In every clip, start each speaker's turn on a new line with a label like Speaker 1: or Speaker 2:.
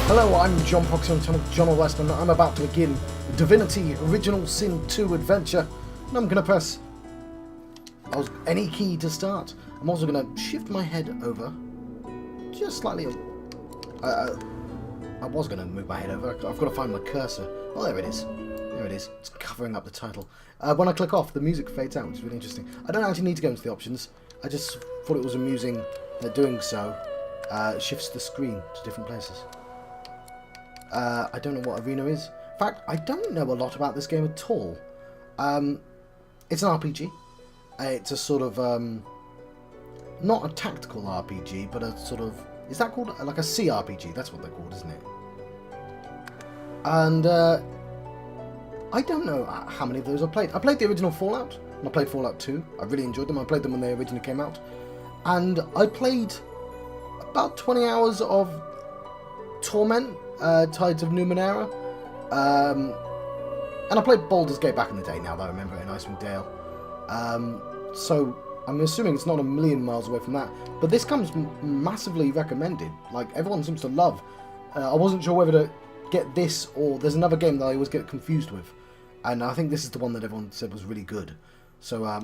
Speaker 1: Hello, I'm John Proxy on the channel John West, and I'm about to begin Divinity Original Sin 2 Adventure. And I'm going to press any key to start. I'm also going to shift my head over just slightly. I was going to move my head over. I've got to find my cursor. Oh, there it is. There it is. It's covering up the title. When I click off, the music fades out, which is really interesting. I don't actually need to go into the options. I just thought it was amusing that doing so shifts the screen to different places. I don't know what Arena is. In fact, I don't know a lot about this game at all. It's an RPG. It's a sort of, not a tactical RPG, but a sort of, is that called, like a CRPG? That's what they're called, isn't it? And, I don't know how many of those I played. I played the original Fallout, and I played Fallout 2. I really enjoyed them. I played them when they originally came out. And I played about 20 hours of Torment, Tides of Numenera, and I played Baldur's Gate back in the day, now that I remember it, in Icewind Dale. So I'm assuming it's not a million miles away from that, but this comes massively recommended. Like, everyone seems to love. I wasn't sure whether to get this or there's another game that I always get confused with, and I think this is the one that everyone said was really good. So I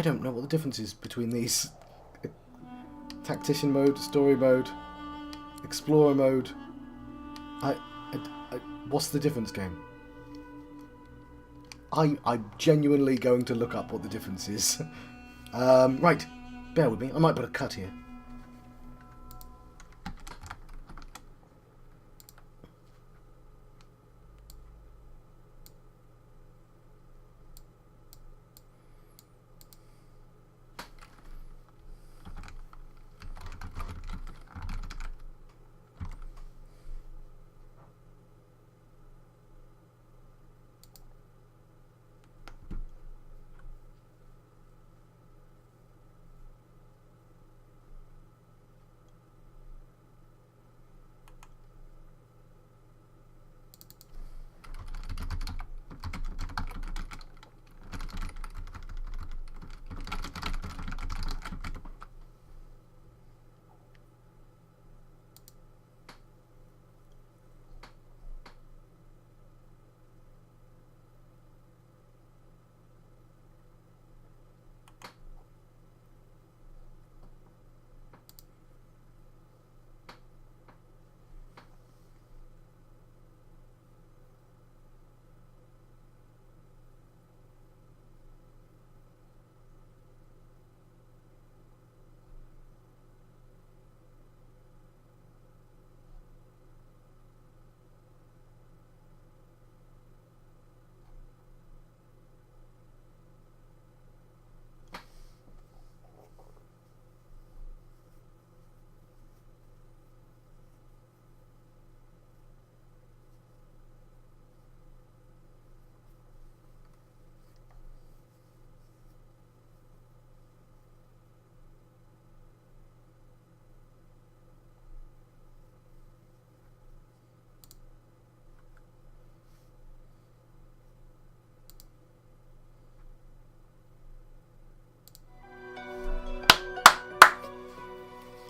Speaker 1: don't know what the difference is between these. Tactician mode, story mode, explorer mode. What's the difference, game? I'm genuinely going to look up what the difference is. Right, bear with me. I might put a cut here.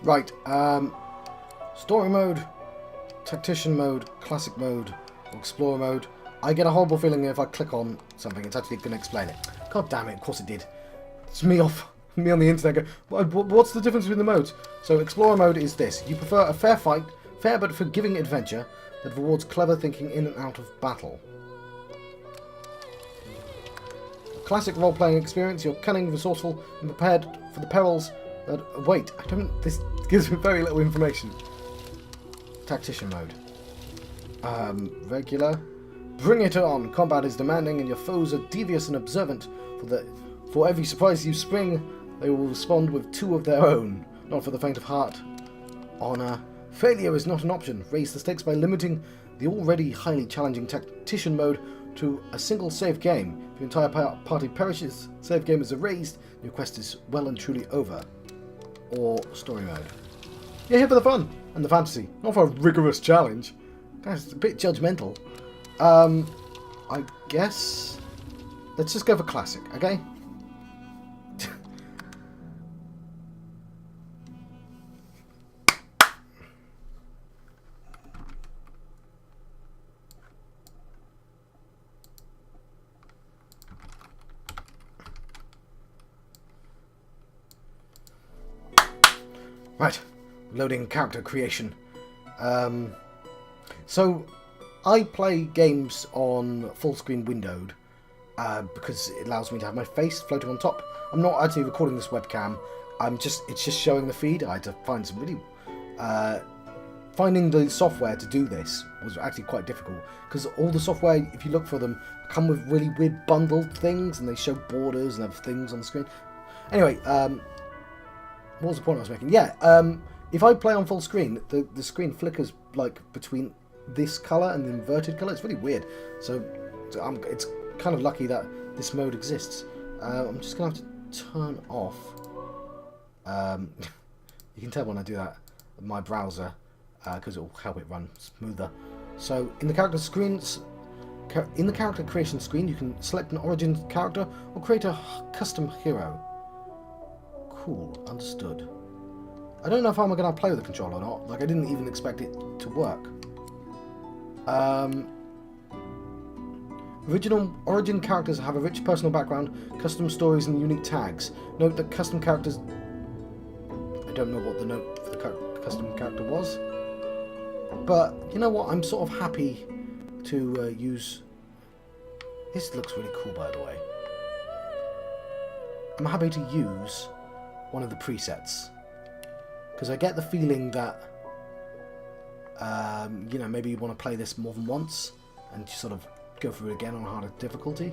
Speaker 1: Right, story mode, tactician mode, classic mode, or explorer mode. I get a horrible feeling if I click on something, it's actually going to explain it. God damn it, of course it did. It's me on the internet going, what's the difference between the modes? So explorer mode is this. You prefer a fair fight, fair but forgiving adventure that rewards clever thinking in and out of battle. Classic role-playing experience, you're cunning, resourceful, and prepared for the perils that... Wait, this gives me very little information. Tactician mode. Regular. Bring it on! Combat is demanding and your foes are devious and observant. For every surprise you spring, they will respond with two of their own. Not for the faint of heart. Honor. Failure is not an option. Raise the stakes by limiting the already highly challenging tactician mode to a single save game. If your entire party perishes, save game is erased, your quest is well and truly over. Or story mode. You're here for the fun and the fantasy, not for a rigorous challenge. That's a bit judgmental. I guess let's just go for classic, okay? Right, loading character creation. So, I play games on full screen windowed because it allows me to have my face floating on top. I'm not actually recording this webcam. It's just showing the feed. I had to find some really finding the software to do this was actually quite difficult because all the software, if you look for them, come with really weird bundled things and they show borders and have things on the screen. Anyway, what was the point I was making? Yeah, if I play on full screen, the screen flickers like between this colour and the inverted colour. It's really weird. So it's kind of lucky that this mode exists. I'm just going to have to turn off. You can tell when I do that, my browser, because it will help it run smoother. So in the character creation screen, you can select an origin character or create a custom hero. Cool, understood. I don't know if I'm going to play with the controller or not. Like, I didn't even expect it to work. Original origin characters have a rich personal background, custom stories, and unique tags. Note that custom characters. I don't know what the note for the custom character was, but you know what? I'm sort of happy to use. This looks really cool, by the way. I'm happy to use one of the presets because I get the feeling that you know, maybe you want to play this more than once and just sort of go through it again on harder difficulty.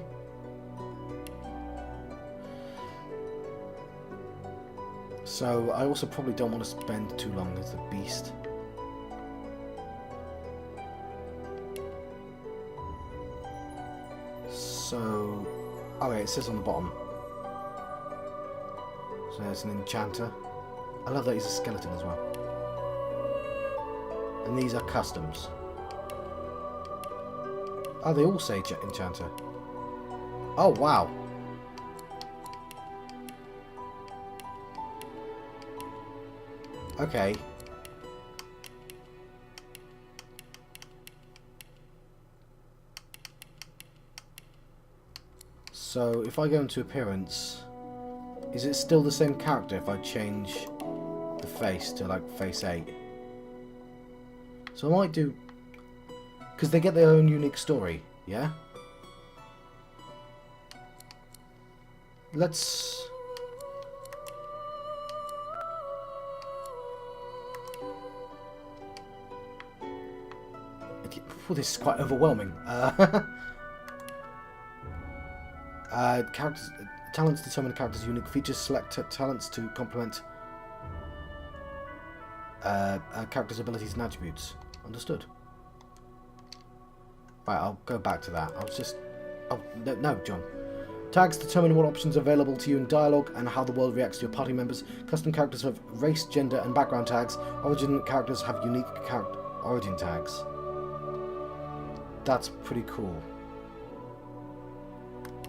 Speaker 1: So I also probably don't want to spend too long as the beast. So, okay, it says on the bottom. So there's an enchanter. I love that he's a skeleton as well. And these are customs. Oh, they all say enchanter. Oh, wow. Okay. So, if I go into appearance, is it still the same character if I change the face to, like, face 8? So I might do... Because they get their own unique story, yeah? Let's... Oh, this is quite overwhelming. Characters, talents determine a character's unique features. Select talents to complement a character's abilities and attributes. Understood. Right, I'll go back to that. I was just... Oh, no, John. Tags determine what options are available to you in dialogue and how the world reacts to your party members. Custom characters have race, gender, and background tags. Origin characters have unique origin tags. That's pretty cool.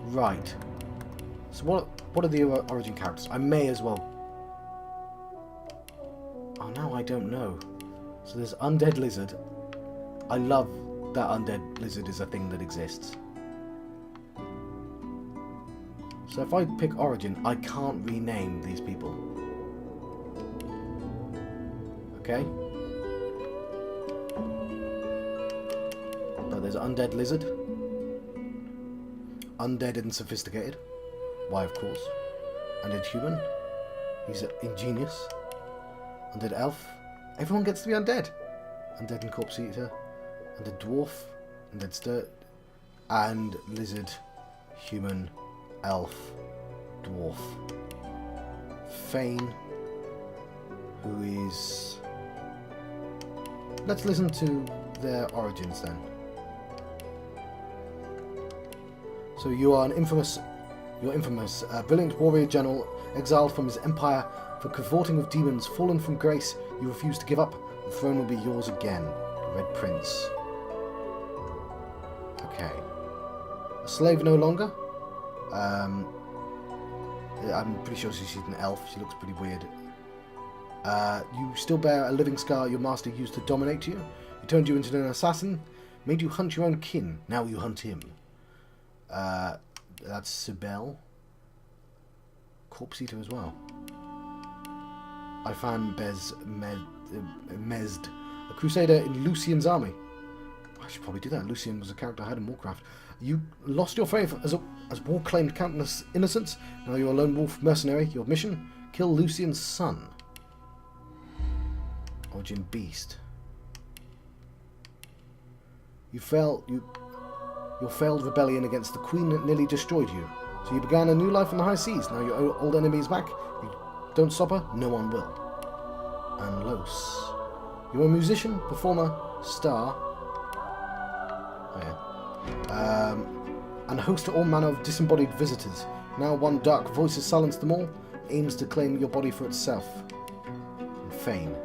Speaker 1: Right. So what are the origin characters? I may as well... Oh, no, I don't know. So there's Undead Lizard. I love that Undead Lizard is a thing that exists. So if I pick origin, I can't rename these people. Okay. But there's Undead Lizard. Undead and Sophisticated. Why, of course. Undead Human. He's ingenious. Undead Elf. Everyone gets to be undead. Undead and Corpse Eater. Undead Dwarf. Undead Sturt. And Lizard. Human. Elf. Dwarf. Fane. Who is... Let's listen to their origins then. So you are infamous, brilliant warrior general, exiled from his empire for cavorting with demons, fallen from grace. You refuse to give up. The throne will be yours again. The Red Prince. Okay. A slave no longer. I'm pretty sure she's an elf. She looks pretty weird. You still bear a living scar your master used to dominate you. He turned you into an assassin, made you hunt your own kin. Now you hunt him. That's Sibel. Corpse Eater as well. I found ben-Mezd, a crusader in Lucian's army. I should probably do that. Lucian was a character I had in Warcraft. You lost your faith as war claimed countless innocents. Now you're a lone wolf mercenary. Your mission: kill Lucian's son. Origin beast. Your failed rebellion against the queen nearly destroyed you. So you began a new life on the high seas. Now your old enemy is back. You don't stop her, no one will. And Los. You're a musician, performer, star. Oh yeah. And host to all manner of disembodied visitors. Now one dark voice has silenced them all, aims to claim your body for itself. And Fane.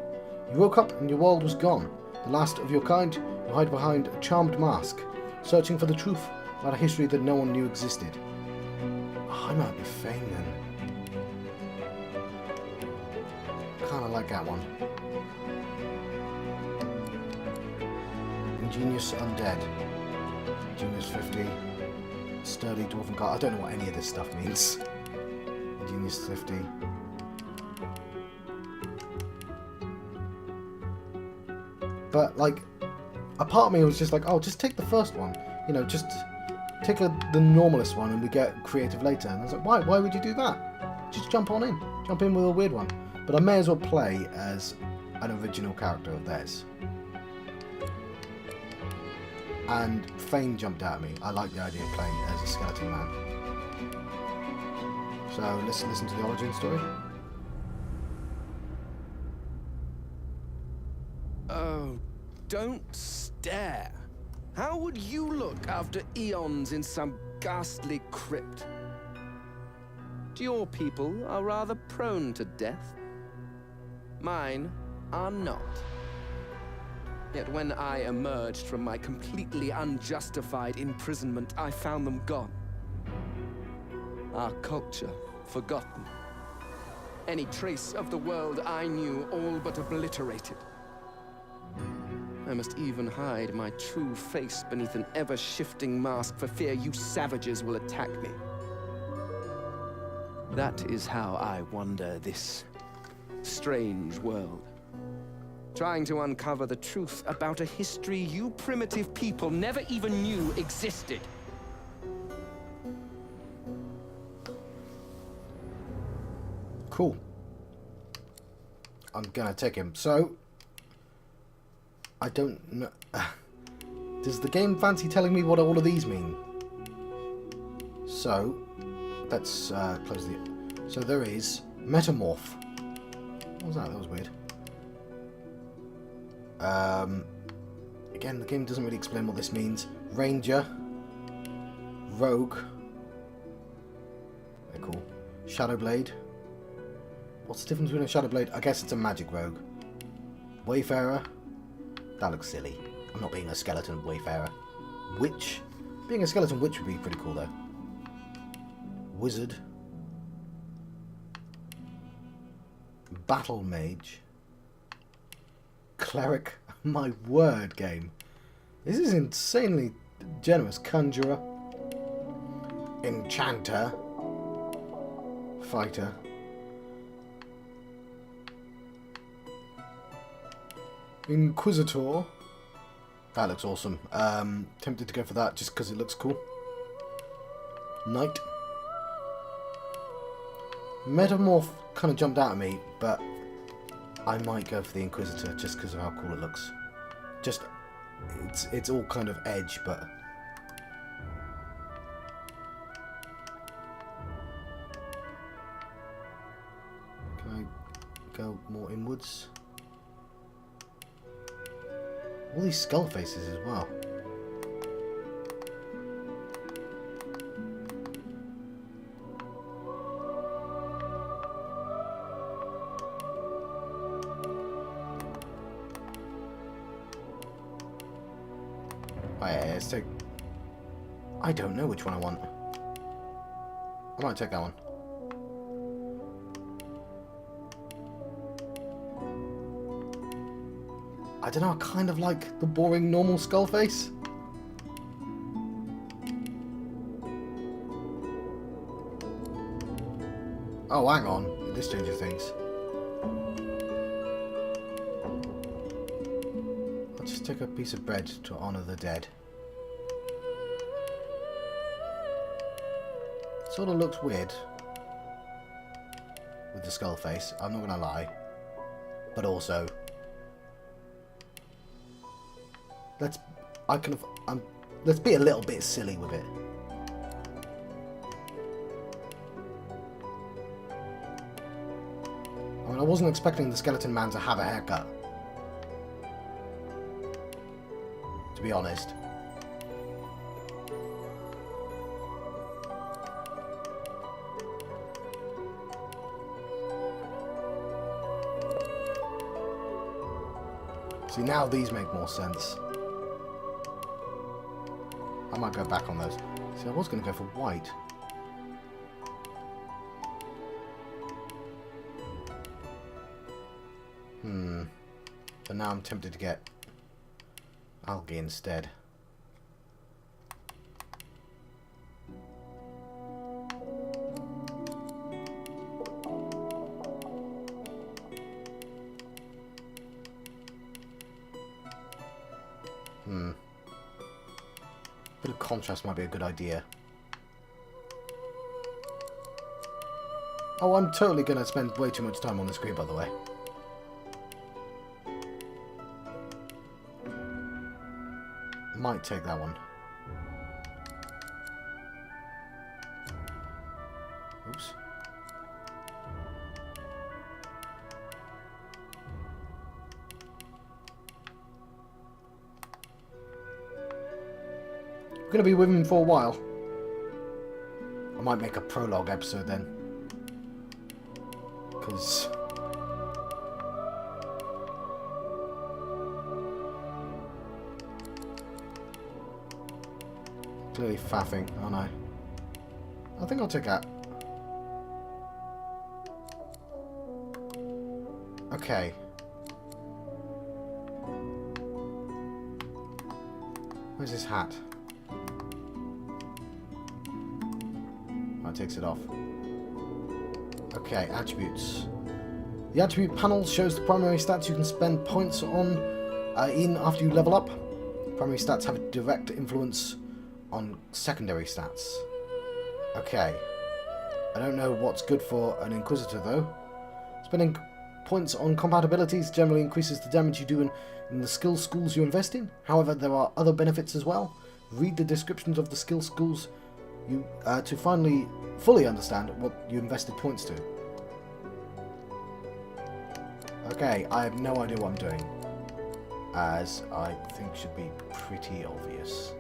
Speaker 1: You woke up and your world was gone. The last of your kind, you hide behind a charmed mask, searching for the truth about a history that no one knew existed. Oh, I might be Fane then. Kinda like that one. Ingenious Undead. Genius 50. Sturdy Dwarven Guard. I don't know what any of this stuff means. Ingenious 50. But, like, a part of me was just like, oh, just take the first one. You know, just take the normalest one and we get creative later. And I was like, why? Why would you do that? Just jump on in. Jump in with a weird one. But I may as well play as an original character of theirs. And Fane jumped out at me. I like the idea of playing as a skeleton man. So let's listen to the origin story.
Speaker 2: Oh, don't stare. How would you look after eons in some ghastly crypt? Your people are rather prone to death. Mine are not. Yet when I emerged from my completely unjustified imprisonment, I found them gone. Our culture forgotten. Any trace of the world I knew all but obliterated. I must even hide my true face beneath an ever-shifting mask for fear you savages will attack me. That is how I wander this strange world. Trying to uncover the truth about a history you primitive people never even knew existed.
Speaker 1: Cool. I'm gonna take him. So, I don't know. Does the game fancy telling me what all of these mean? So, let's close the... So there is Metamorph. What was that? That was weird. Again, the game doesn't really explain what this means. Ranger. Rogue. Very cool. Shadowblade. What's the difference between a Shadowblade? I guess it's a magic rogue. Wayfarer. That looks silly. I'm not being a skeleton Wayfarer. Witch. Being a skeleton witch would be pretty cool though. Wizard. Battle Mage. Cleric. My word, game. This is insanely generous. Conjurer. Enchanter. Fighter. Inquisitor. That looks awesome. Tempted to go for that just because it looks cool. Knight. Metamorph kind of jumped out at me, but I might go for the Inquisitor just because of how cool it looks. Just, it's all kind of edge, but... Can I go more inwards? All these skull faces as well. Oh, yeah, let's take... I don't know which one I want. I might take that one. I don't know, I kind of like the boring normal skull face. Oh, hang on. This changes things. take a piece of bread to honour the dead. Sort of looks weird with the skull face, I'm not gonna lie. But also, let's be a little bit silly with it. I mean, I wasn't expecting the skeleton man to have a haircut, to be honest. See, now these make more sense. I might go back on those. See, I was going to go for white. But now I'm tempted to get algae instead. Bit of contrast might be a good idea. Oh, I'm totally going to spend way too much time on the screen, by the way. Might take that one. Oops. We're going to be with him for a while. I might make a prologue episode then. Because clearly faffing, aren't I? I think I'll take that. Okay. Where's his hat? Oh, it takes it off. Okay, attributes. The attribute panel shows the primary stats you can spend points on in after you level up. Primary stats have a direct influence on secondary stats. Okay. I don't know what's good for an Inquisitor though. Spending points on compatibilities generally increases the damage you do in the skill schools you invest in. However, there are other benefits as well. Read the descriptions of the skill schools to fully understand what you invested points to. Okay, I have no idea what I'm doing, as I think should be pretty obvious.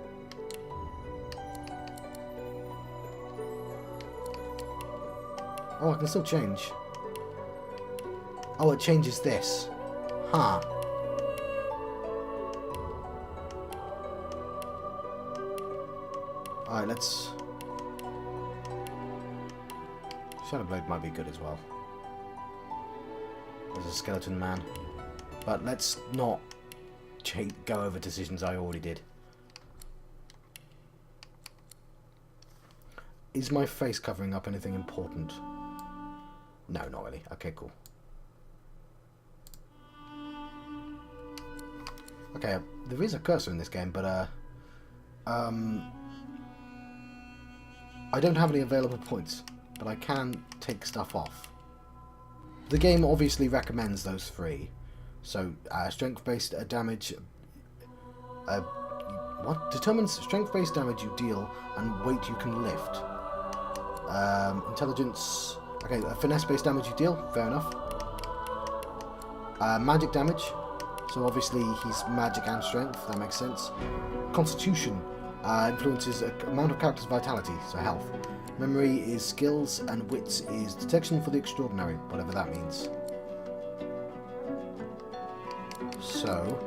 Speaker 1: Oh, I can still change. Oh, it changes this. Huh. Alright, let's... Shadowblade might be good as well. There's a skeleton man. But let's not go over decisions I already did. Is my face covering up anything important? No, not really. Okay, cool. Okay, there is a cursor in this game, but I don't have any available points, but I can take stuff off. The game obviously recommends those three. So, strength-based damage... what? Determines strength-based damage you deal and weight you can lift. Intelligence... Okay, finesse-based damage you deal. Fair enough. Magic damage. So obviously he's magic and strength. That makes sense. Constitution. Influences amount of character's vitality, so health. Memory is skills, and wits is detection for the extraordinary, whatever that means. So,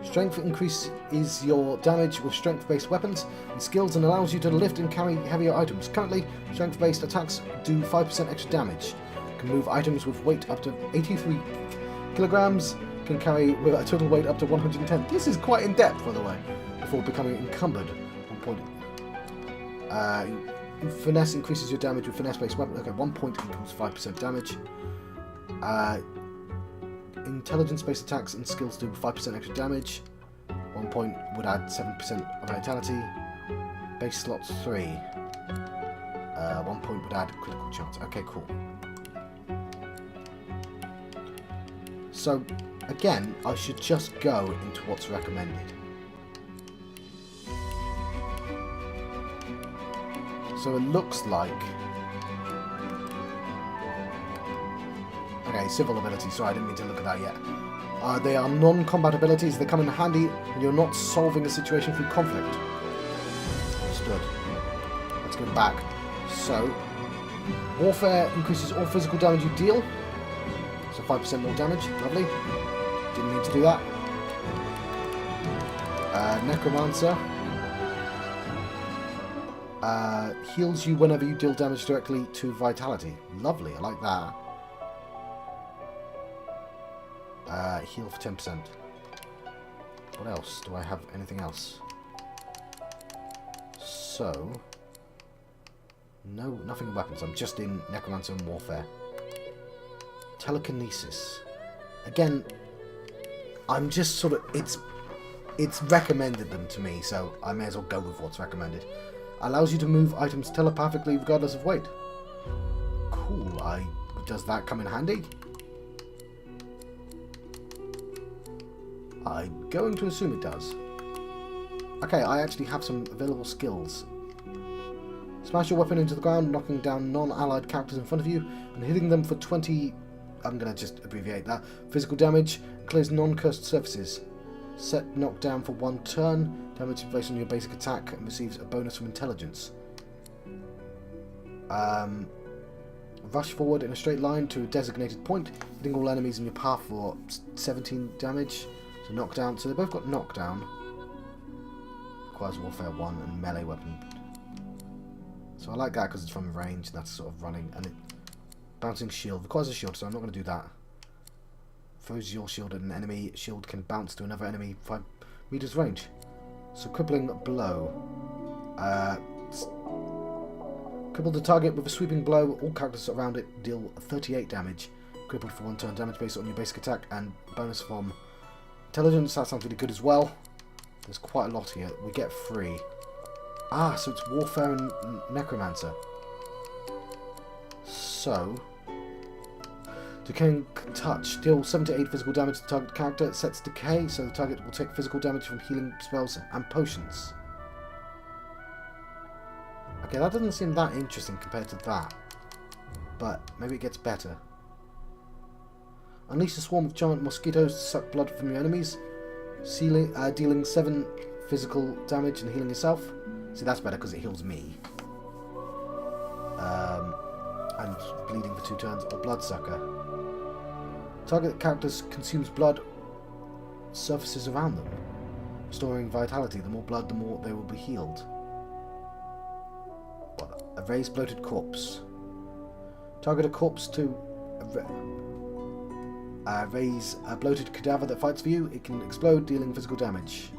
Speaker 1: strength increases your damage with strength-based weapons and skills and allows you to lift and carry heavier items. Currently, strength-based attacks do 5% extra damage. Can move items with weight up to 83 kilograms. Can carry with a total weight up to 110. This is quite in-depth, by the way, before becoming encumbered. 1 point. Finesse increases your damage with finesse-based weapon. Okay, 1 point equals 5% damage. Intelligence-based attacks and skills do 5% extra damage. 1 point would add 7% of vitality. Base slots 3. 1 point would add critical chance. Okay, cool. So, again, I should just go into what's recommended. So it looks like... Okay, civil abilities. Sorry, I didn't mean to look at that yet. They are non-combat abilities. They come in handy when you're not solving a situation through conflict. Understood. Let's go back. So, warfare increases all physical damage you deal. So 5% more damage. Lovely. Didn't mean to do that. Necromancer. Heals you whenever you deal damage directly to vitality. Lovely, I like that. Heal for 10%. What else? Do I have anything else? So... No, nothing in weapons. I'm just in Necromancer and Warfare. Telekinesis. Again, I'm just sort of... It's recommended them to me, so I may as well go with what's recommended. Allows you to move items telepathically regardless of weight. Cool. Does that come in handy? I'm going to assume it does. Okay, I actually have some available skills. Smash your weapon into the ground, knocking down non-allied characters in front of you, and hitting them for 20... I'm going to just abbreviate that. Physical damage. Clears non-cursed surfaces. Set knockdown for 1 turn. Damage based on your basic attack and receives a bonus from intelligence. Rush forward in a straight line to a designated point, hitting all enemies in your path for 17 damage. So knockdown. So they both got knockdown. Requires Warfare 1 and melee weapon. So I like that because it's from range. That's sort of running. And it bouncing shield. Requires a shield, so I'm not going to do that. Throws your shield at an enemy. Shield can bounce to another enemy 5 meters range. So crippling blow. Cripple the target with a sweeping blow. All characters around it deal 38 damage. Crippled for 1 turn damage based on your basic attack and bonus from intelligence. That sounds really good as well. There's quite a lot here. We get 3. Ah, so it's Warfare and Necromancer. So, Decaying Touch. Deal 7 to 8 physical damage to the target character. It sets decay, so the target will take physical damage from healing spells and potions. Okay, that doesn't seem that interesting compared to that. But maybe it gets better. Unleash a swarm of giant mosquitoes to suck blood from your enemies. Dealing 7 physical damage and healing yourself. See, that's better because it heals me. And bleeding for 2 turns. Or Bloodsucker. Target characters consumes blood surfaces around them, restoring vitality. The more blood, the more they will be healed. What? A raised bloated corpse. Target a corpse to raise a bloated cadaver that fights for you. It can explode, dealing physical damage.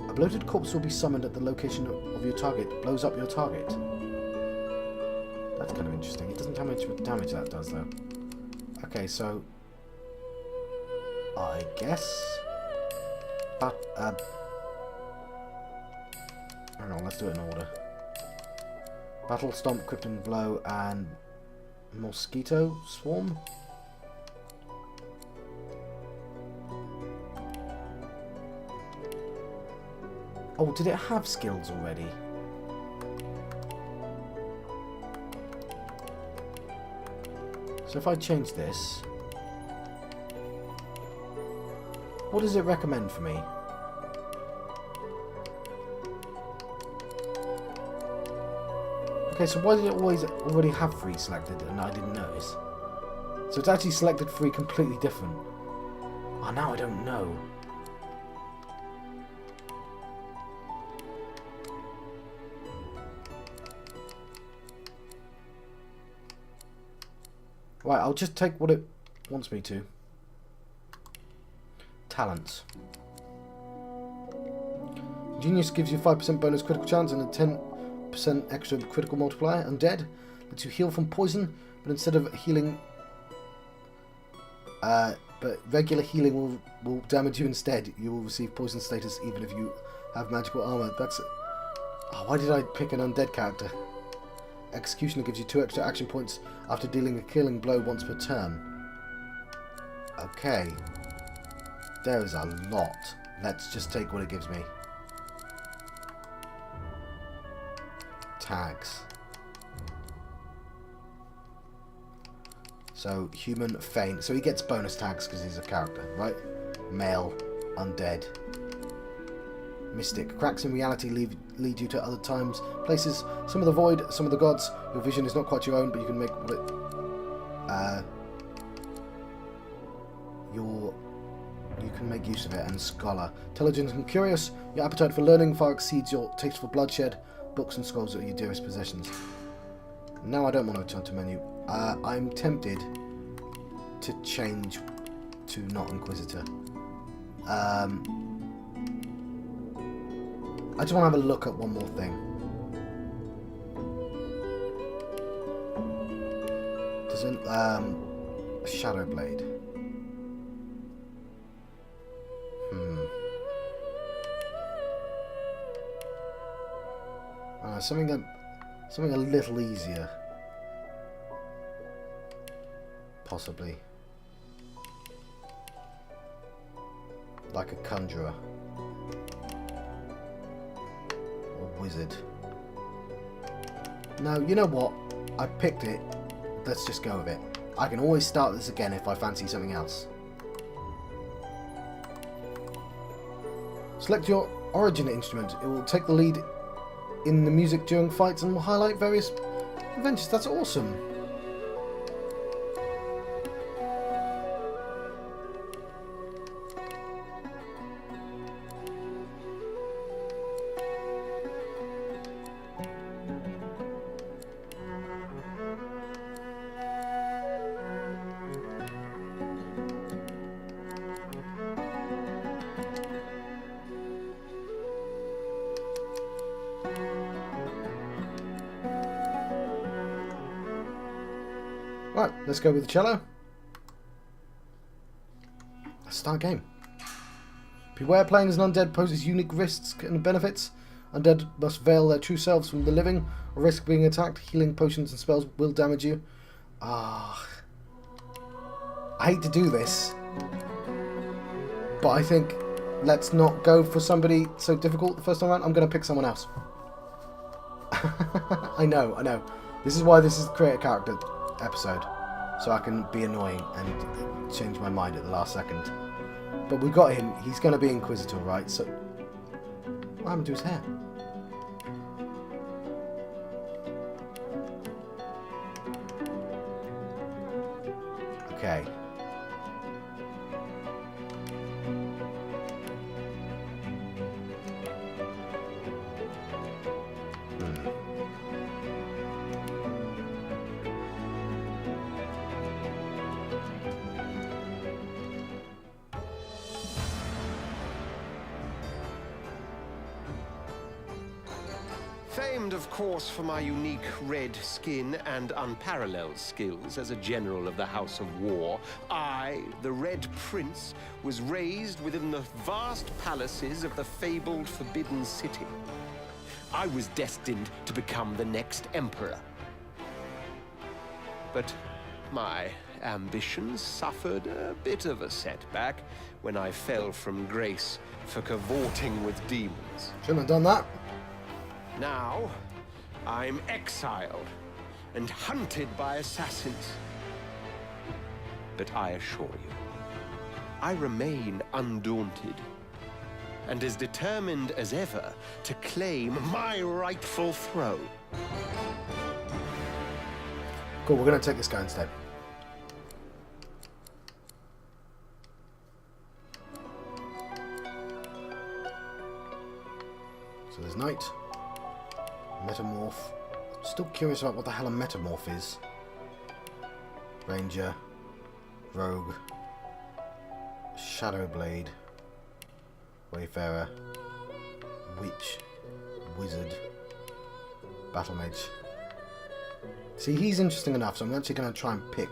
Speaker 1: A bloated corpse will be summoned at the location of your target. Blows up your target. That's kind of interesting. It doesn't tell me how much damage that does, though. Okay, so... I guess... Hang on, let's do it in order. Battle Stomp, Crippling Blow, and... Mosquito Swarm? Oh, did it have skills already? So if I change this, what does it recommend for me? Okay, so why did it always already have 3 selected and I didn't notice? So it's actually selected 3 completely different. Oh, now I don't know. Right, I'll just take what it wants me to. Talents. Genius gives you 5% bonus critical chance and a 10% extra critical multiplier. Undead lets you heal from poison, but instead of healing but regular healing will damage you instead. You will receive poison status even if you have magical armor. That's... Oh, why did I pick an undead character? Executioner gives you 2 extra action points after dealing a killing blow once per turn. Okay. There is a lot. Let's just take what it gives me. Tags. So, human, feint. So he gets bonus tags because he's a character, right? Male, undead. Mystic. Cracks in reality lead you to other times, places, some of the void, some of the gods. Your vision is not quite your own, but you can make what it... you can make use of it. And scholar. Intelligent and curious. Your appetite for learning far exceeds your taste for bloodshed. Books and scrolls are your dearest possessions. Now I don't want to return to menu. I'm tempted to change to not Inquisitor. I just want to have a look at one more thing. Doesn't a Shadow Blade? Something a little easier. Possibly. Like a conjurer. Or wizard. No, you know what? I picked it. Let's just go with it. I can always start this again if I fancy something else. Select your origin instrument. It will take the lead in the music during fights and will highlight various adventures. That's awesome. Right, let's go with the cello. Let's start game. Beware, playing as an undead poses unique risks and benefits. Undead must veil their true selves from the living, or risk being attacked. Healing potions and spells will damage you. I hate to do this, but I think let's not go for somebody so difficult the first time around. I'm going to pick someone else. I know. This is why this is the create a character episode, so I can be annoying and change my mind at the last second. But we got him. He's going to be Inquisitor, right? So what happened to his hair? Okay.
Speaker 3: Famed, of course, for my unique red skin and unparalleled skills as a general of the House of War, I, the Red Prince, was raised within the vast palaces of the fabled Forbidden City. I was destined to become the next emperor. But my ambitions suffered a bit of a setback when I fell from grace for cavorting with demons.
Speaker 1: Shouldn't have done that.
Speaker 3: Now, I'm exiled and hunted by assassins. But I assure you, I remain undaunted and as determined as ever to claim my rightful throne.
Speaker 1: Cool, we're going to take this guy instead. So there's Knight. Metamorph. Still curious about what the hell a metamorph is. Ranger. Rogue. Shadowblade. Wayfarer. Witch. Wizard. Battle Mage. See, he's interesting enough, so I'm actually going to try and pick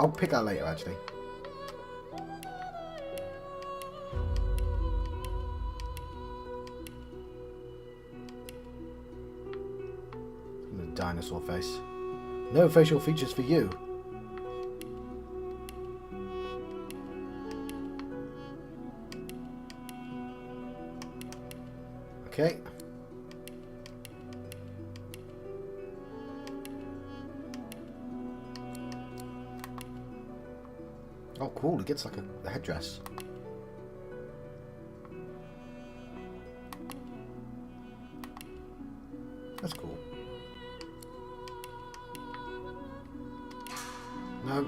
Speaker 1: I'll pick that later, actually. Dinosaur face. No facial features for you. Okay. Oh, cool. It gets like a headdress. That's cool.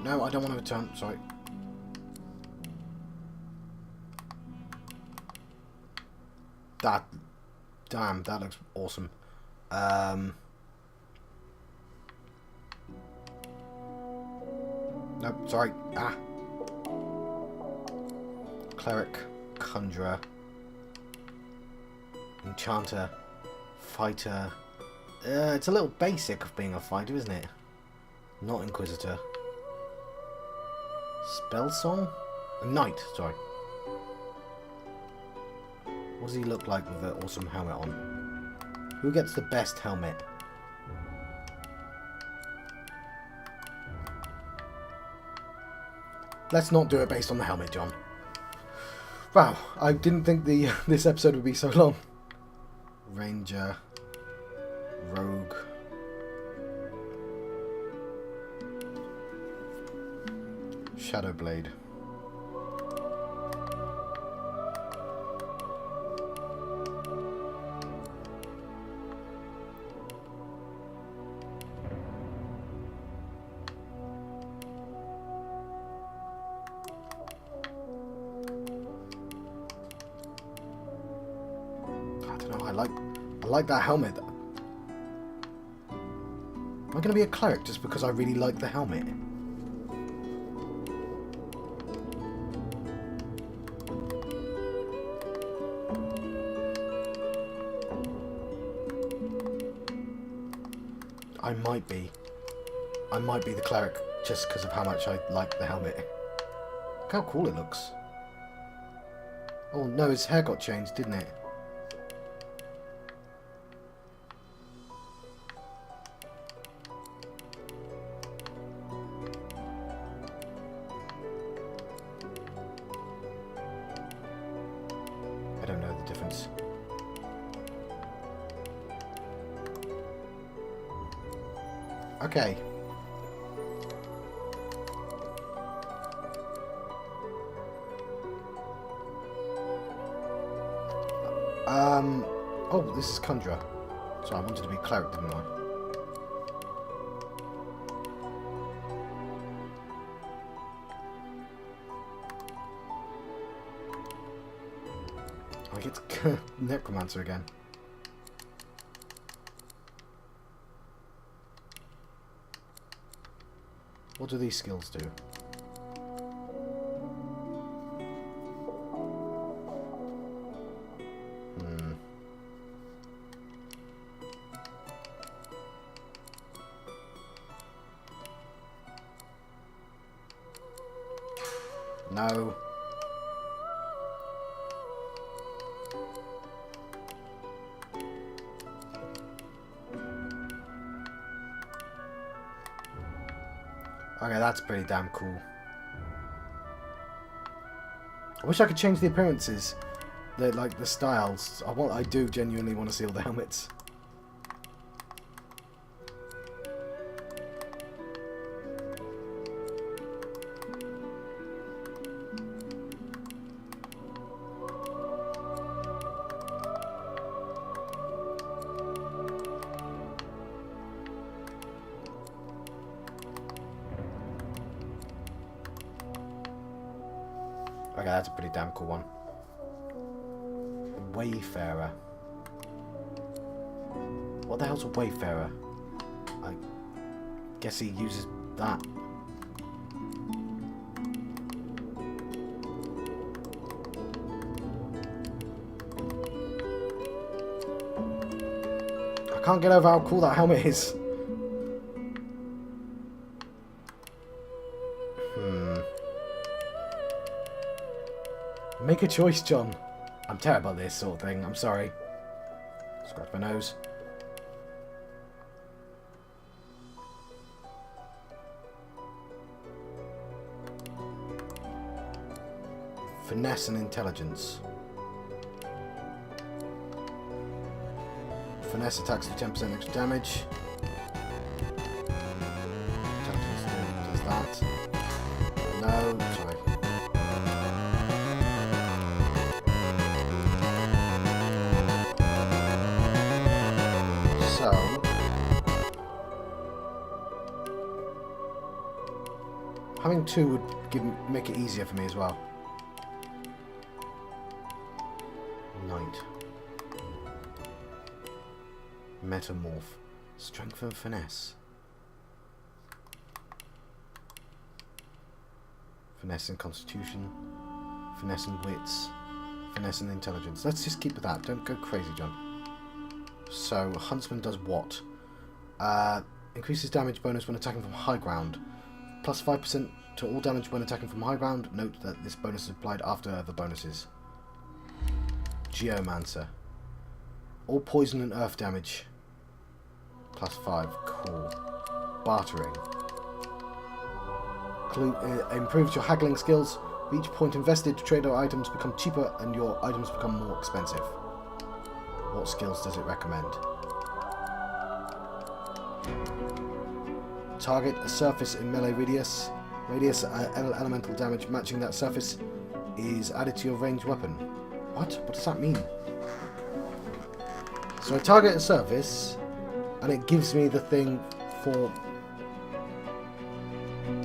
Speaker 1: No, I don't want to return. Sorry. Damn, that looks awesome. No, sorry. Cleric, Conjurer, Enchanter, Fighter. It's a little basic of being a fighter, isn't it? Not Inquisitor. Spell Song? A Knight, sorry. What does he look like with the awesome helmet on? Who gets the best helmet? Let's not do it based on the helmet, John. Wow, I didn't think this episode would be so long. Ranger, Rogue. Shadowblade. I don't know, I like that helmet. Am I going to be a cleric just because I really like the helmet? I might be the cleric just because of how much I like the helmet. Look how cool it looks. Oh no, his hair got changed, didn't it? I don't know the difference. Okay. Oh, this is Conjurer. So I wanted to be cleric, didn't I? I get Necromancer again. What do these skills do? No. Okay, that's pretty damn cool. I wish I could change the appearances, like the styles. I do genuinely want to see all the helmets. Okay, that's a pretty damn cool one. Wayfarer. What the hell's a Wayfarer? I guess he uses that. I can't get over how cool that helmet is. Make a choice, John. I'm terrible at this sort of thing. I'm sorry. Scratch my nose. Finesse and intelligence. Finesse attacks do 10% extra damage. Intelligence does that. No, sorry. So, having 2 would make it easier for me as well. Knight. Metamorph. Strength and finesse. Finesse and constitution. Finesse and wits. Finesse and intelligence. Let's just keep with that. Don't go crazy, John. So, Huntsman does what? Increases damage bonus when attacking from high ground. Plus 5% to all damage when attacking from high ground. Note that this bonus is applied after other bonuses. Geomancer. All poison and earth damage. Plus 5. Cool. Bartering. Improves your haggling skills. For each point invested, trader items become cheaper and your items become more expensive. What skills does it recommend? Target a surface in melee radius. Elemental damage matching that surface is added to your ranged weapon. What? What does that mean? So I target a surface, and it gives me the thing for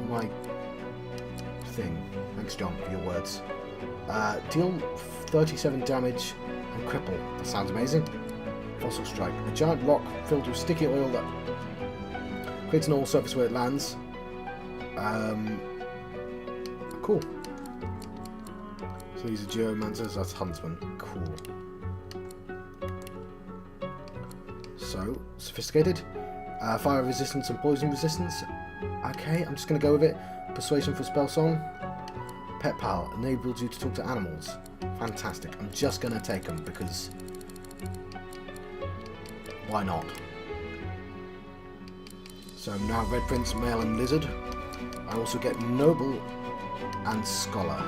Speaker 1: my thing. Thanks, John, for your words. Deal 37 damage and cripple. That sounds amazing. Fossil strike. A giant rock filled with sticky oil that creates an all surface where it lands. Cool. So these are geomancers, that's huntsman. Cool. So, sophisticated. Fire resistance and poison resistance. Okay, I'm just going to go with it. Persuasion for spell song. Pet pal enables you to talk to animals. Fantastic. I'm just going to take them because why not? So now Red Prince, Male and Lizard. I also get Noble and Scholar.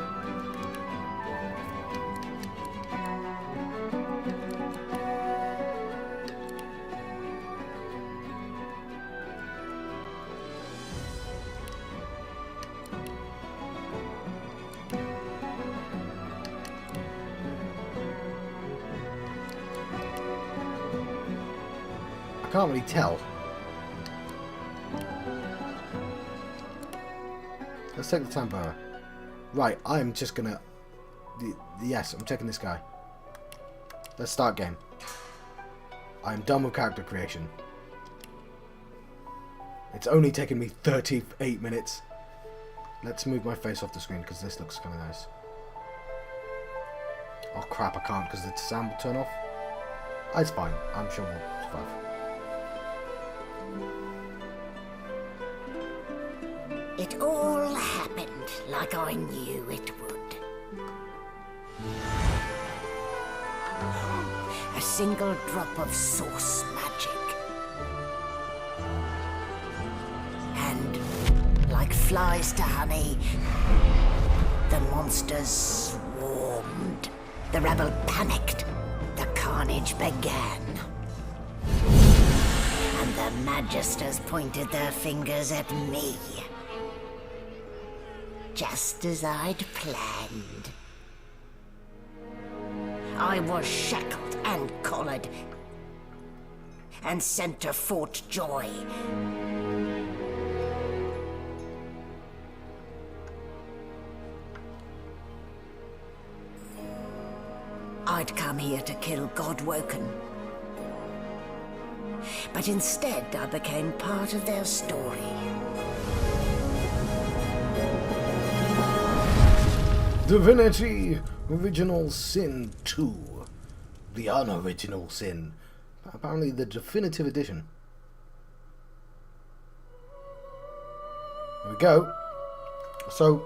Speaker 1: I can't really tell. Let's take the Tambora. Right, I'm just gonna... Yes, I'm taking this guy. Let's start game. I'm done with character creation. It's only taken me 38 minutes. Let's move my face off the screen because this looks kind of nice. Oh crap, I can't because the sound will turn off. It's fine, I'm sure we'll survive.
Speaker 4: It all happened like I knew it would. A single drop of source magic. And, like flies to honey, the monsters swarmed. The rebel panicked. The carnage began. And the magisters pointed their fingers at me. Just as I'd planned. I was shackled and collared and sent to Fort Joy. I'd come here to kill Godwoken. But instead I became part of their story.
Speaker 1: Divinity Original Sin 2. The Unoriginal Sin. Apparently the definitive edition. There we go. So,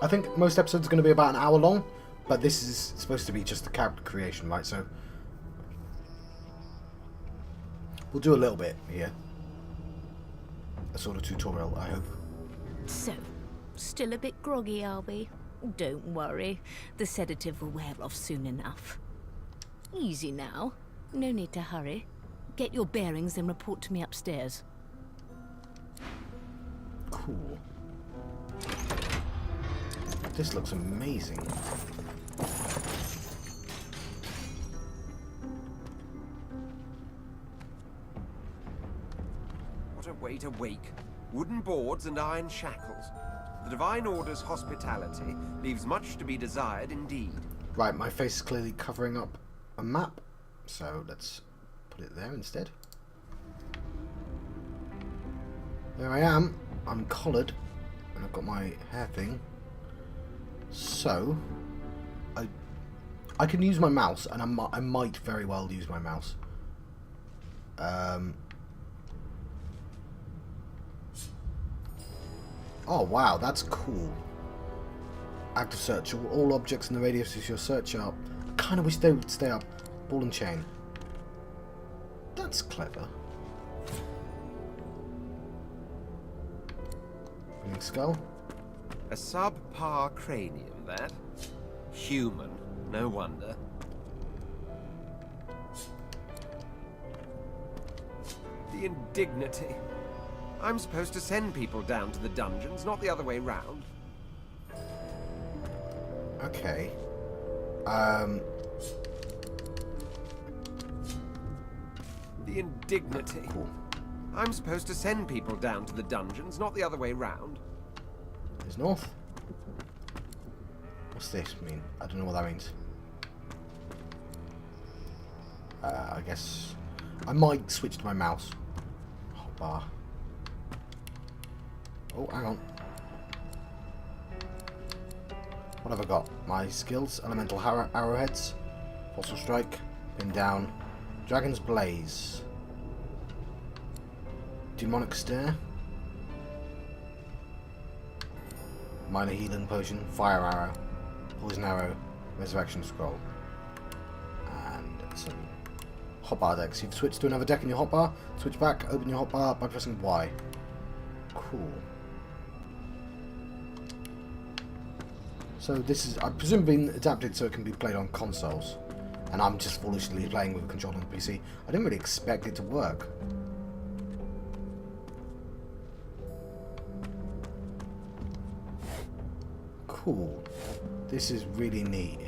Speaker 1: I think most episodes are going to be about an hour long. But this is supposed to be just the character creation, right? So we'll do a little bit here. A sort of tutorial, I hope.
Speaker 5: So, still a bit groggy, are we? Don't worry. The sedative will wear off soon enough. Easy now. No need to hurry. Get your bearings and report to me upstairs.
Speaker 1: Cool. This looks amazing.
Speaker 3: What a way to wake. Wooden boards and iron shackles. The Divine Order's hospitality leaves much to be desired indeed.
Speaker 1: Right, my face is clearly covering up a map, so let's put it there instead. There I am. I'm collared, and I've got my hair thing. So, I can use my mouse, and I might very well use my mouse. Oh wow, that's cool. Active search. All objects in the radius of your search are... I kind of wish they would stay up. Ball and chain. That's clever. Bringing skull.
Speaker 3: A subpar cranium, that? Human, no wonder. The indignity. I'm supposed to send people down to the dungeons, not the other way round.
Speaker 1: Okay.
Speaker 3: The indignity.
Speaker 1: Cool.
Speaker 3: I'm supposed to send people down to the dungeons, not the other way round.
Speaker 1: There's north. What's this mean? I don't know what that means. I guess I might switch to my mouse. Hotbar. Oh, hang on. What have I got? My skills: elemental arrowheads, fossil strike, pin down, dragon's blaze, demonic stare, minor healing potion, fire arrow, poison arrow, resurrection scroll, and some hotbar decks. You've switched to another deck in your hotbar. Switch back. Open your hotbar by pressing Y. Cool. So this is, I presume, been adapted so it can be played on consoles, and I'm just foolishly playing with a controller on the PC. I didn't really expect it to work. Cool. This is really neat.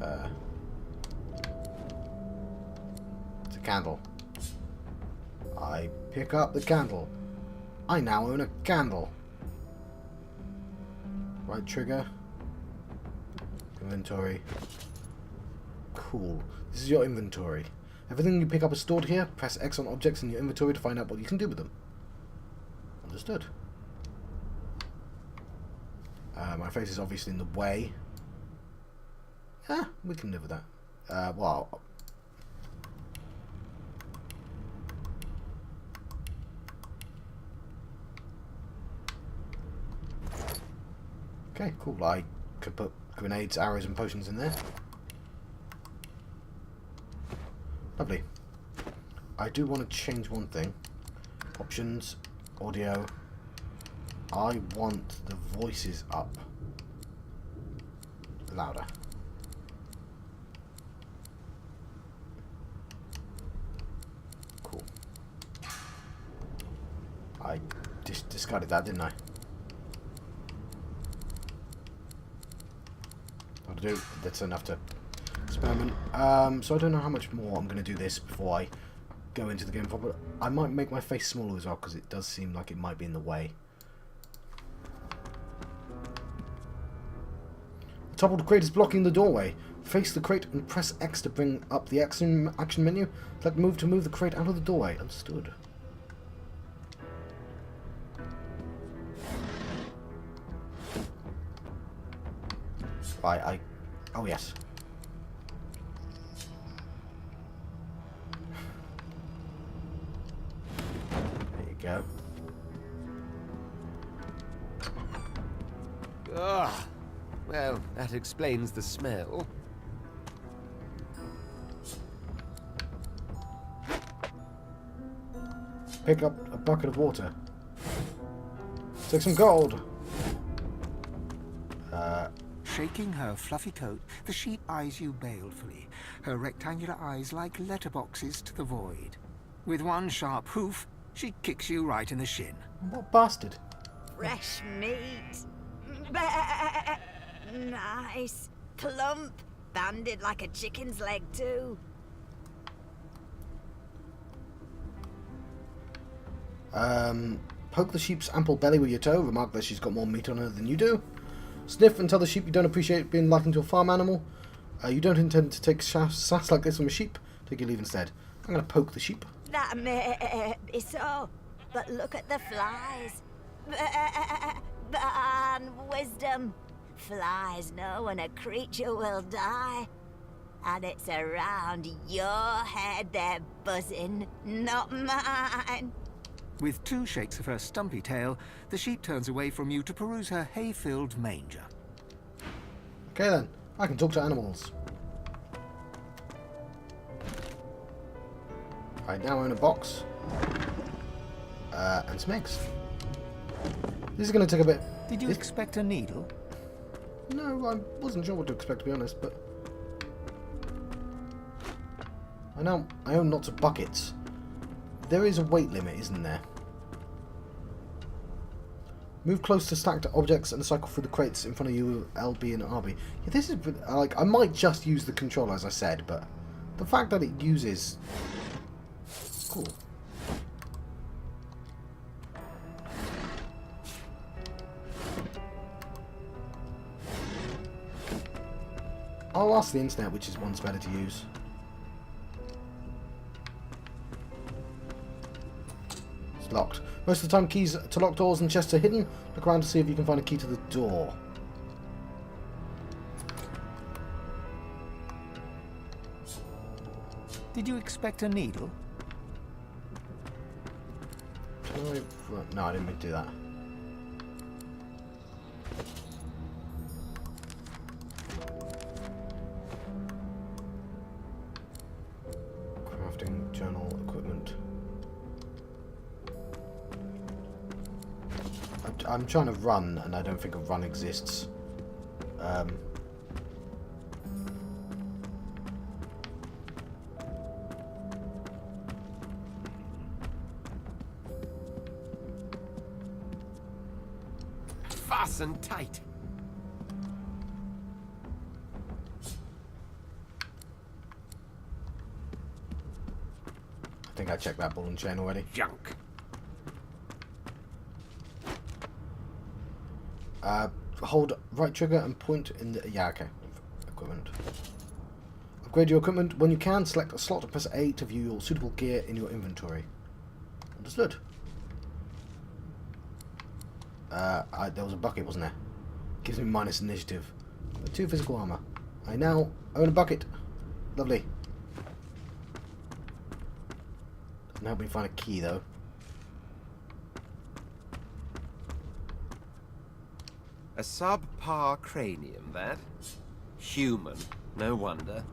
Speaker 1: It's a candle. I pick up the candle. I now own a candle. Right trigger. Inventory. Cool. This is your inventory. Everything you pick up is stored here. Press X on objects in your inventory to find out what you can do with them. Understood. My face is obviously in the way. Yeah, we can live with that. Well... Okay, cool. I could put grenades, arrows, and potions in there. Lovely. I do want to change one thing. Options, audio. I want the voices up. Louder. Cool. I discarded that, didn't I? That'll do. That's enough to experiment. So I don't know how much more I'm going to do this before I go into the game proper. I might make my face smaller as well, because it does seem like it might be in the way. The top of the crate is blocking the doorway. Face the crate and press X to bring up the action menu. Select move to move the crate out of the doorway. Understood. Right, oh yes. There you go.
Speaker 3: Ugh. Well, that explains the smell.
Speaker 1: Pick up a bucket of water. Take some gold.
Speaker 6: Shaking her fluffy coat, the sheep eyes you balefully, her rectangular eyes like letterboxes to the void. With one sharp hoof, she kicks you right in the shin.
Speaker 1: What bastard?
Speaker 4: Fresh meat. Nice. Plump. Banded like a chicken's leg, too.
Speaker 1: Poke the sheep's ample belly with your toe. Remark that she's got more meat on her than you do. Sniff and tell the sheep you don't appreciate being likened to a farm animal. You don't intend to take sass like this from a sheep. Take your leave instead. I'm going to poke the sheep.
Speaker 4: That may be so, but look at the flies. Ban wisdom. Flies know when a creature will die. And it's around your head they're buzzing, not mine.
Speaker 6: With two shakes of her stumpy tail, the sheep turns away from you to peruse her hay-filled manger.
Speaker 1: Okay then, I can talk to animals. I now own a box. And some eggs. This is going to take a bit...
Speaker 6: Did you expect a needle?
Speaker 1: No, I wasn't sure what to expect, to be honest, but... I own lots of buckets. There is a weight limit, isn't there? Move close to stacked objects and cycle through the crates in front of you with LB and RB. Yeah, this is like, I might just use the controller as I said, but the fact that it uses... Cool. I'll ask the internet which is one's better to use. Locked. Most of the time keys to locked doors and chests are hidden. Look around to see if you can find a key to the door.
Speaker 6: Did you expect a needle?
Speaker 1: No, I didn't mean to do that. Crafting journal equipment. I'm trying to run, and I don't think a run exists.
Speaker 3: Fasten tight.
Speaker 1: I think I checked that ball and chain already.
Speaker 3: Junk.
Speaker 1: Hold right trigger and point in the... Yeah, okay. Equipment. Upgrade your equipment. When you can, select a slot and press A to view your suitable gear in your inventory. Understood. There was a bucket, wasn't there? Gives me minus initiative. 2 physical armor. I now own a bucket. Lovely. Doesn't help me find a key, though.
Speaker 3: A subpar cranium, that? Human. No wonder.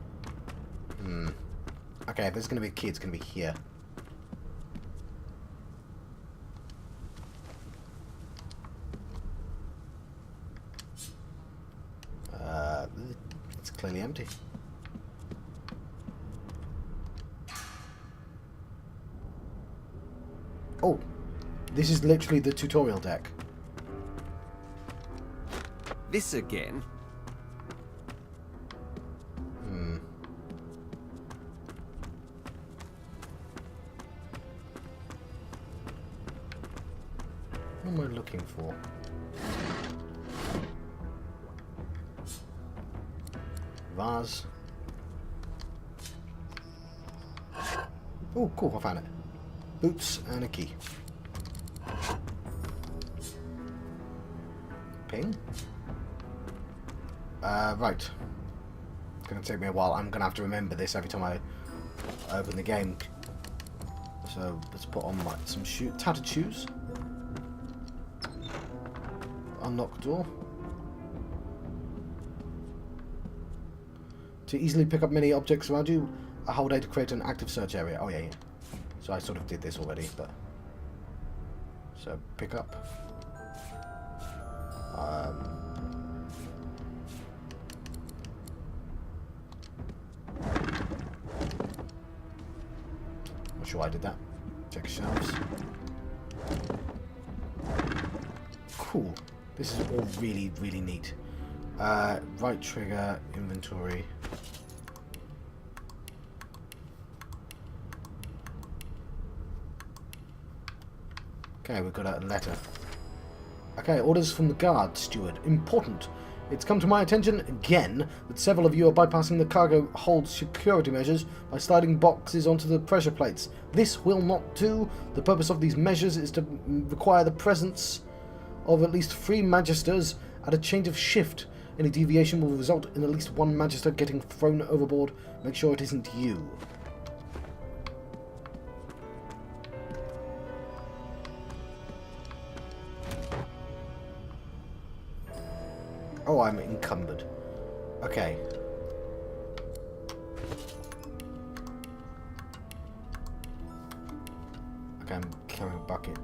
Speaker 1: Okay, if there's going to be a key, it's going to be here. It's clearly empty. Oh, this is literally the tutorial deck.
Speaker 3: This again? What am I looking for? Vase. Oh, cool, I found it. Boots and a key. Ping. Right. It's going to take me a while. I'm going to have to remember this every time I open the game. So, let's put on some tattered shoes. Unlock door.
Speaker 1: To easily pick up many objects around you, hold A to create an active search area. Oh, yeah, yeah. So I sort of did this already, but... So, pick up. Not sure why I did that. Check shelves. Cool. This is all really, really neat. Right trigger, inventory. Okay, we've got a letter. Okay, orders from the guard steward. Important. It's come to my attention again that several of you are bypassing the cargo hold security measures by sliding boxes onto the pressure plates. This will not do. The purpose of these measures is to require the presence of at least 3 magisters at a change of shift. Any deviation will result in at least 1 magister getting thrown overboard. Make sure it isn't you. Oh, I'm encumbered. Okay. Okay, I'm carrying a bucket.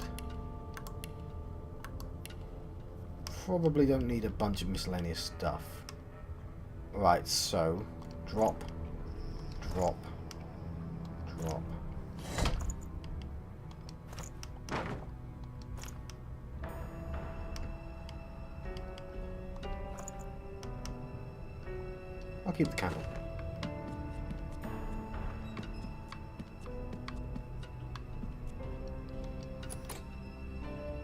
Speaker 1: Probably don't need a bunch of miscellaneous stuff. Right, so drop, drop, drop. I'll keep the candle.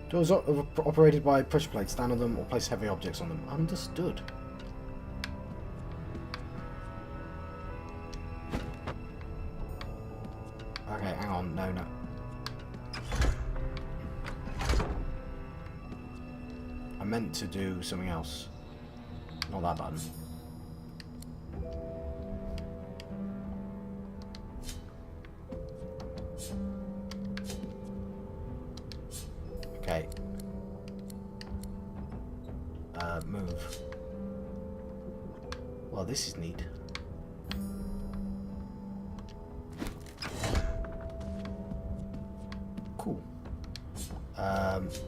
Speaker 1: Doors are operated by pressure plates. Stand on them or place heavy objects on them. Understood. Okay, hang on. No, no. I meant to do something else. Not that button. Okay. Move. Well, this is neat. Cool. I've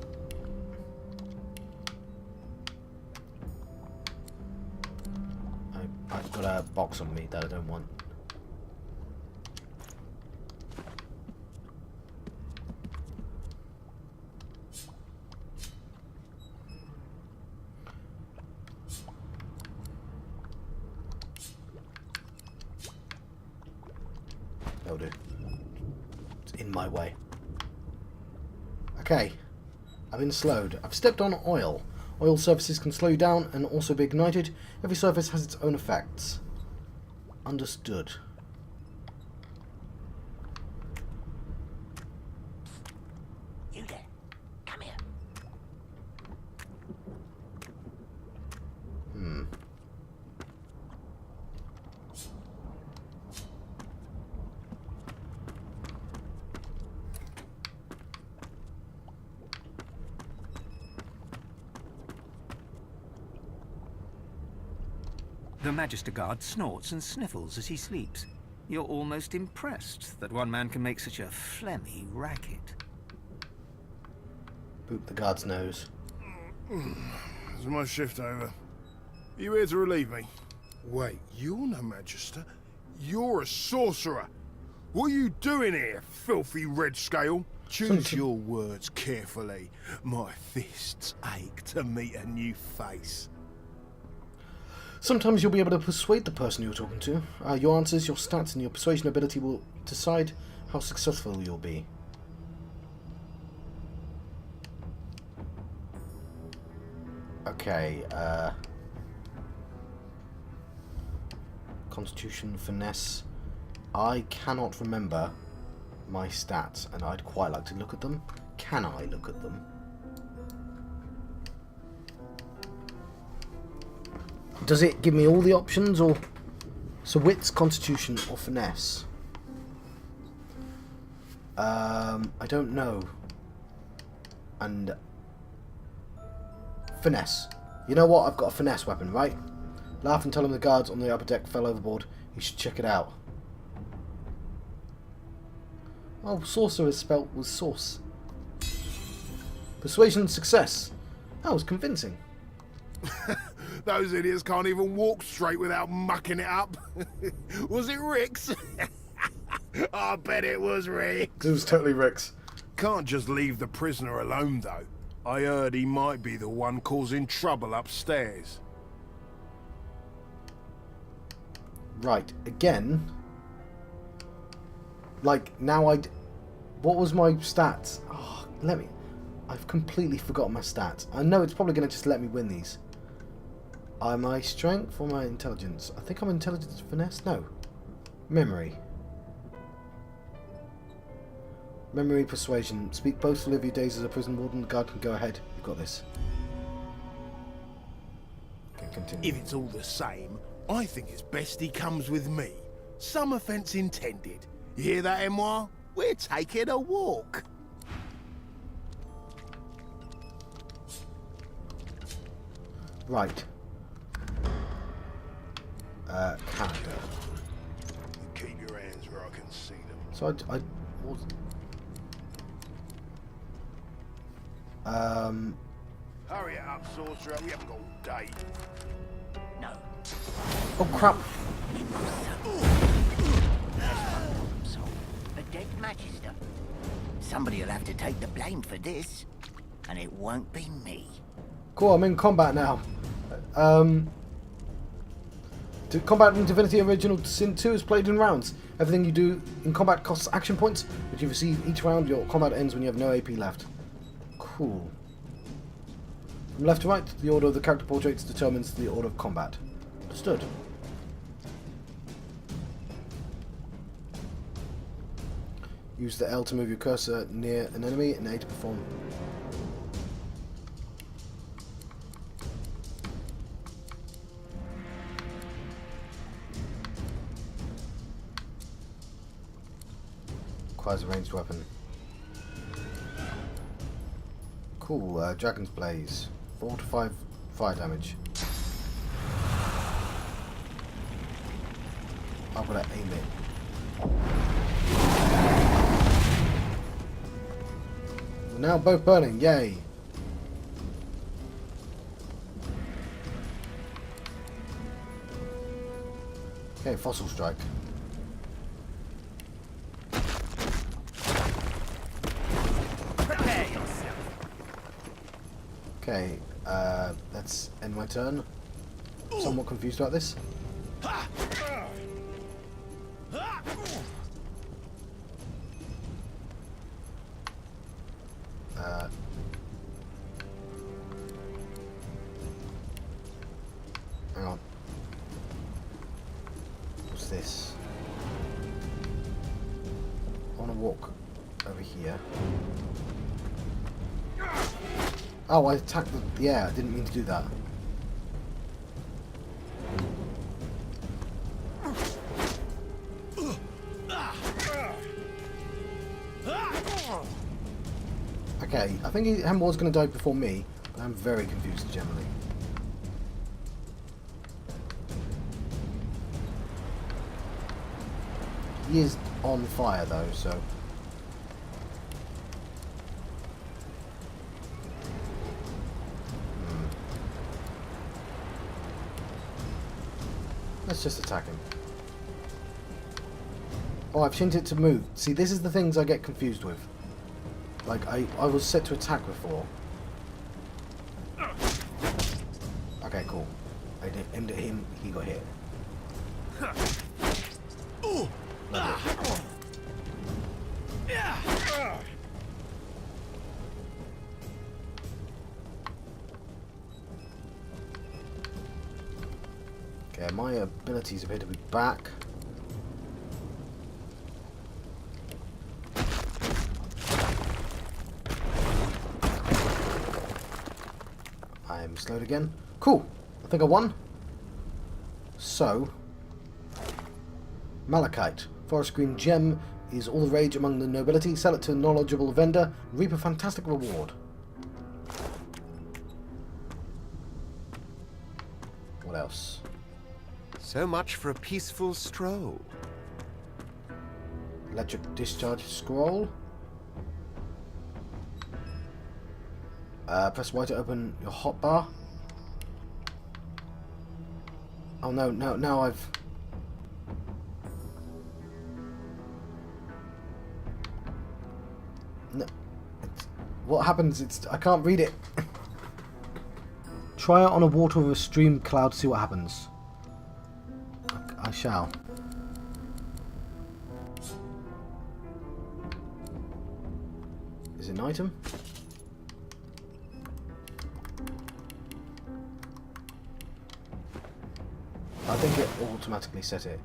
Speaker 1: got a box on me that I don't want. That'll do. It's in my way. Okay. I've been slowed. I've stepped on oil. Oil surfaces can slow you down and also be ignited. Every surface has its own effects. Understood.
Speaker 6: You there. Come here. The Magister Guard snorts and sniffles as he sleeps. You're almost impressed that one man can make such a phlegmy racket.
Speaker 1: Boop the guard's nose.
Speaker 7: Is my shift over? Are you here to relieve me? Wait, you're no Magister. You're a sorcerer. What are you doing here, filthy red scale? Choose your words carefully. My fists ache to meet a new face.
Speaker 1: Sometimes you'll be able to persuade the person you're talking to. Your answers, your stats, and your persuasion ability will decide how successful you'll be. Okay, Constitution, Finesse. I cannot remember my stats, and I'd quite like to look at them. Can I look at them? Does it give me all the options, or... So wits, Constitution, or Finesse? I don't know. And... Finesse. You know what? I've got a Finesse weapon, right? Laugh and tell him the guards on the upper deck fell overboard. He should check it out. Oh, sorcerer is spelt with sauce. Persuasion success. That was convincing.
Speaker 7: Those idiots can't even walk straight without mucking it up. Was it Rick's? I bet it was Rick's.
Speaker 1: It was totally Rick's.
Speaker 7: Can't just leave the prisoner alone, though. I heard he might be the one causing trouble upstairs.
Speaker 1: Right, again. Like, now what was my stats? Oh, I've completely forgotten my stats. I know it's probably going to just let me win these. My strength or my intelligence? I think I'm intelligence finesse? No. Memory. Memory persuasion. Speak boastfully of your days as a prison warden. The guard can go ahead. You've got this. Okay, continue.
Speaker 7: If it's all the same, I think it's best he comes with me. Some offence intended. You hear that, Emoire? We're taking a walk.
Speaker 1: Right. Character.
Speaker 7: Keep your hands where I can see them.
Speaker 1: So I was...
Speaker 7: Hurry it up, sorcerer. We haven't got all day.
Speaker 4: No.
Speaker 1: Oh crap!
Speaker 4: So, a dead magister. Somebody'll have to take the blame for this, and it won't be me.
Speaker 1: Cool, I'm in combat now. Combat in Divinity Original Sin 2 is played in rounds. Everything you do in combat costs action points, which you receive each round. Your combat ends when you have no AP left. Cool. From left to right, the order of the character portraits determines the order of combat. Understood. Use the L to move your cursor near an enemy and A to perform. Requires a ranged weapon. Cool, Dragon's Blaze. 4 to 5 fire damage. I've got to aim it. We're now both burning, yay! Okay, Fossil Strike. Okay, let's end my turn. Somewhat confused about this. Hang on. What's this? I want to walk over here. Oh, I attacked the... Yeah, I didn't mean to do that. Okay, I think Hemwar's going to die before me, but I'm very confused generally. He is on fire though, so... Let's just attack him. Oh, I've changed it to move. See, this is the things I get confused with. Like, I was set to attack before. Okay, cool. I aimed at him, he got hit. Lovely. Okay, my abilities appear to be back. I'm slowed again. Cool. I think I won. So, Malachite. Forest Green Gem is all the rage among the nobility. Sell it to a knowledgeable vendor and reap a fantastic reward. What else?
Speaker 3: So much for a peaceful stroll.
Speaker 1: Electric discharge scroll. Press Y to open your hotbar. Oh no, now I've... No, what happens? I can't read it. Try it on a water or a stream cloud, see what happens. I shall. Is it an item? I think it automatically set it.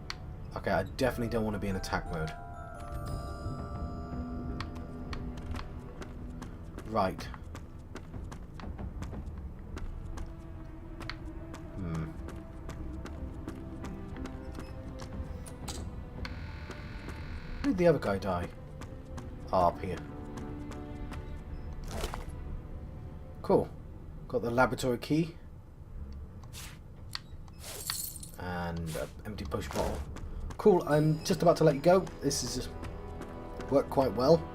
Speaker 1: Okay, I definitely don't want to be in attack mode. Right. Where did the other guy die? Ah, up here. Cool. Got the laboratory key. And an empty potion bottle. Cool, I'm just about to let you go. This has worked quite well.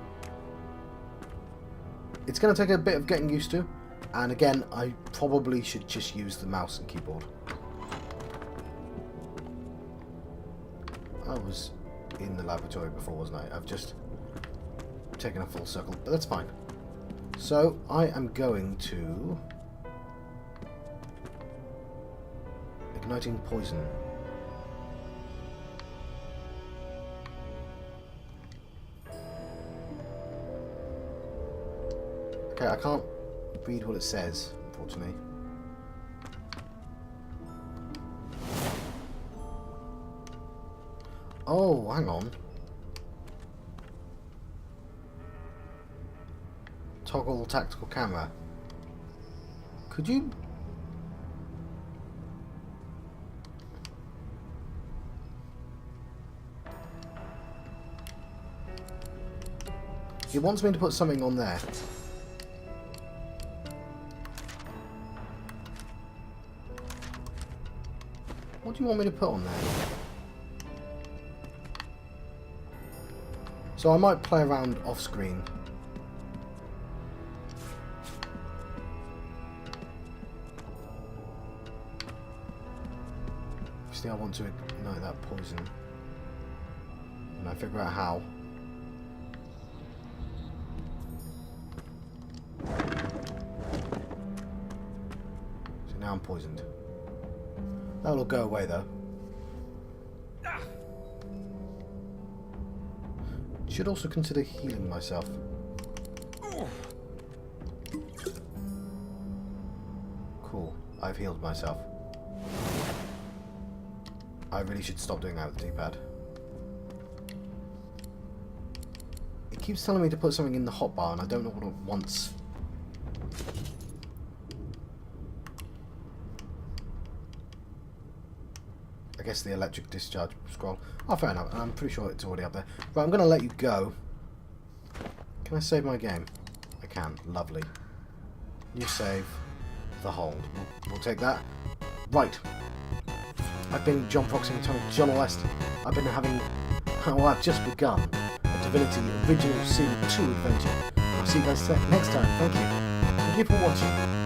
Speaker 1: It's going to take a bit of getting used to. And again, I probably should just use the mouse and keyboard. I was in the laboratory before, wasn't I? I've just taken a full circle, but that's fine. So, I am going to... Igniting poison. Okay, I can't read what it says, unfortunately. Oh, hang on. Toggle tactical camera. Could you... It wants me to put something on there. What do you want me to put on there? So I might play around off screen. Obviously I want to ignite that poison. And I figure out how. So now I'm poisoned. That will go away though. Should also consider healing myself. Cool, I've healed myself. I really should stop doing that with the D-pad. It keeps telling me to put something in the hotbar and I don't know what it wants. I guess the electric discharge scroll. Oh, fair enough. I'm pretty sure it's already up there. Right, I'm going to let you go. Can I save my game? I can. Lovely. New save. The hold. We'll take that. Right. I've been John Proxy and Tunnel John West. I've been having... Well, I've just begun a Divinity Original Sin 2 adventure. I'll see you guys next time. Thank you. Thank you for watching.